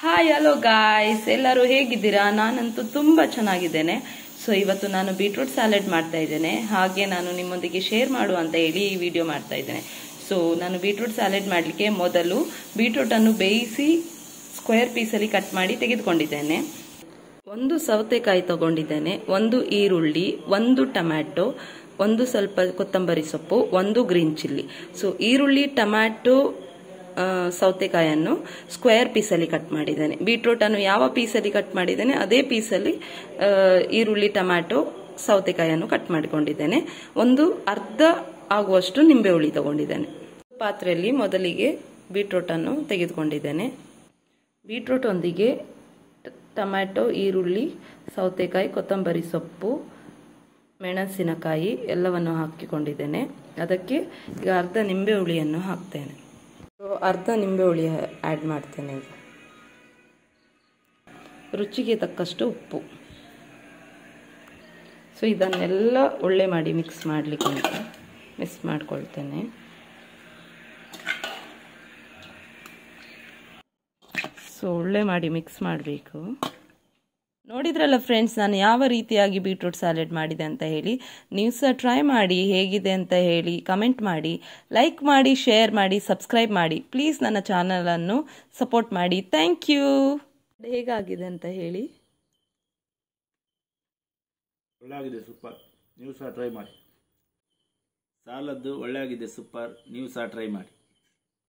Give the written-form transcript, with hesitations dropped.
Hi hello guys, ಎಲ್ಲರೂ ಹೇಗಿದ್ದೀರಾ? ನಾನಂತೂ ತುಂಬಾ ಚೆನ್ನಾಗಿದ್ದೇನೆ. ಸೊ ಇವತ್ತು ನಾನು ಬೀಟ್ರೂಟ್ ಸ್ಯಾಲೆಡ್ ಮಾಡ್ತಾ ಇದ್ದೇನೆ. ಹಾಗೆ ನಾನು ನಿಮ್ಮೊಂದಿಗೆ ಶೇರ್ ಮಾಡು ಅಂತ ಹೇಳಿ ಈ ವಿಡಿಯೋ ಮಾಡ್ತಾ ಇದ್ದೇನೆ. ಸೊ ನಾನು ಬೀಟ್ರೂಟ್ ಸ್ಯಾಲೆಡ್ ಮಾಡಲಿಕ್ಕೆ ಮೊದಲು ಬೀಟ್ರೂಟ್ ಅನ್ನು ಬೇಯಿಸಿ ಸ್ಕ್ವೇರ್ ಪೀಸಲ್ಲಿ ಕಟ್ ಮಾಡಿ ತೆಗೆದುಕೊಂಡಿದ್ದೇನೆ. ಒಂದು ಸೌತೆಕಾಯಿ ತಗೊಂಡಿದ್ದೇನೆ, ಒಂದು ಈರುಳ್ಳಿ, ಒಂದು ಟೊಮ್ಯಾಟೊ, ಒಂದು ಸ್ವಲ್ಪ ಕೊತ್ತಂಬರಿ ಸೊಪ್ಪು, ಒಂದು ಗ್ರೀನ್ ಚಿಲ್ಲಿ. ಸೊ ಈರುಳ್ಳಿ, ಟೊಮ್ಯಾಟೊ, ಸೌತೆಕಾಯನ್ನು ಸ್ಕ್ವೇರ್ ಪೀಸಲ್ಲಿ ಕಟ್ ಮಾಡಿದ್ದೇನೆ. ಬೀಟ್ರೂಟ್ ಅನ್ನು ಯಾವ ಪೀಸಲ್ಲಿ ಕಟ್ ಮಾಡಿದ್ದೇನೆ ಅದೇ ಪೀಸಲ್ಲಿ ಈರುಳ್ಳಿ, ಟೊಮ್ಯಾಟೊ, ಸೌತೆಕಾಯನ್ನು ಕಟ್ ಮಾಡಿಕೊಂಡಿದ್ದೇನೆ. ಒಂದು ಅರ್ಧ ಆಗುವಷ್ಟು ನಿಂಬೆ ಹುಳಿ ತಗೊಂಡಿದ್ದೇನೆ. ಪಾತ್ರೆಯಲ್ಲಿ ಮೊದಲಿಗೆ ಬೀಟ್ರೂಟ್ ಅನ್ನು ತೆಗೆದುಕೊಂಡಿದ್ದೇನೆ. ಬೀಟ್ರೂಟ್ ಒಂದಿಗೆ ಟೊಮ್ಯಾಟೊ, ಈರುಳ್ಳಿ, ಸೌತೆಕಾಯಿ, ಕೊತ್ತಂಬರಿ ಸೊಪ್ಪು, ಮೆಣಸಿನಕಾಯಿ ಎಲ್ಲವನ್ನು ಹಾಕಿಕೊಂಡಿದ್ದೇನೆ. ಅದಕ್ಕೆ ಈಗ ಅರ್ಧ ನಿಂಬೆ ಹುಳಿಯನ್ನು ಹಾಕ್ತೇನೆ. ಅರ್ಧ ನಿಂಬೆ ಹುಳಿ ಆ್ಯಡ್ ಮಾಡ್ತೇನೆ. ಈಗ ರುಚಿಗೆ ತಕ್ಕಷ್ಟು ಉಪ್ಪು. ಸೊ ಇದನ್ನೆಲ್ಲ ಒಳ್ಳೆ ಮಾಡಿ ಮಿಕ್ಸ್ ಮಾಡ್ಕೊಳ್ತೇನೆ. ಸೊ ಒಳ್ಳೆ ಮಾಡಿ ಮಿಕ್ಸ್ ಮಾಡಬೇಕು. ನೋಡಿದ್ರಲ್ಲ ಫ್ರೆಂಡ್ಸ್, ನಾನು ಯಾವ ರೀತಿಯಾಗಿ ಬೀಟ್ರೂಟ್ ಸ್ಯಾಲೆಡ್ ಮಾಡಿದೆ ಅಂತ ಹೇಳಿ. ನೀವು ಸಹ ಟ್ರೈ ಮಾಡಿ, ಹೇಗಿದೆ ಅಂತ ಹೇಳಿ ಕಮೆಂಟ್ ಮಾಡಿ, ಲೈಕ್ ಮಾಡಿ, ಶೇರ್ ಮಾಡಿ, ಸಬ್ಸ್ಕ್ರೈಬ್ ಮಾಡಿ. ಪ್ಲೀಸ್ ನನ್ನ ಚಾನಲನ್ನು ಸಪೋರ್ಟ್ ಮಾಡಿ. Thank you. ಹೇಗಾಗಿದೆ ಅಂತ ಹೇಳಿ. ಒಳ್ಳೆಯಾಗಿದೆ, ಸೂಪರ್. ನೀವು ಸಹ ಟ್ರೈ ಮಾಡಿ. ಸಾಲದ್ದು ಒಳ್ಳೆಯಾಗಿದೆ, ಸೂಪರ್. ನೀವು ಸಹ ಟ್ರೈ ಮಾಡಿ.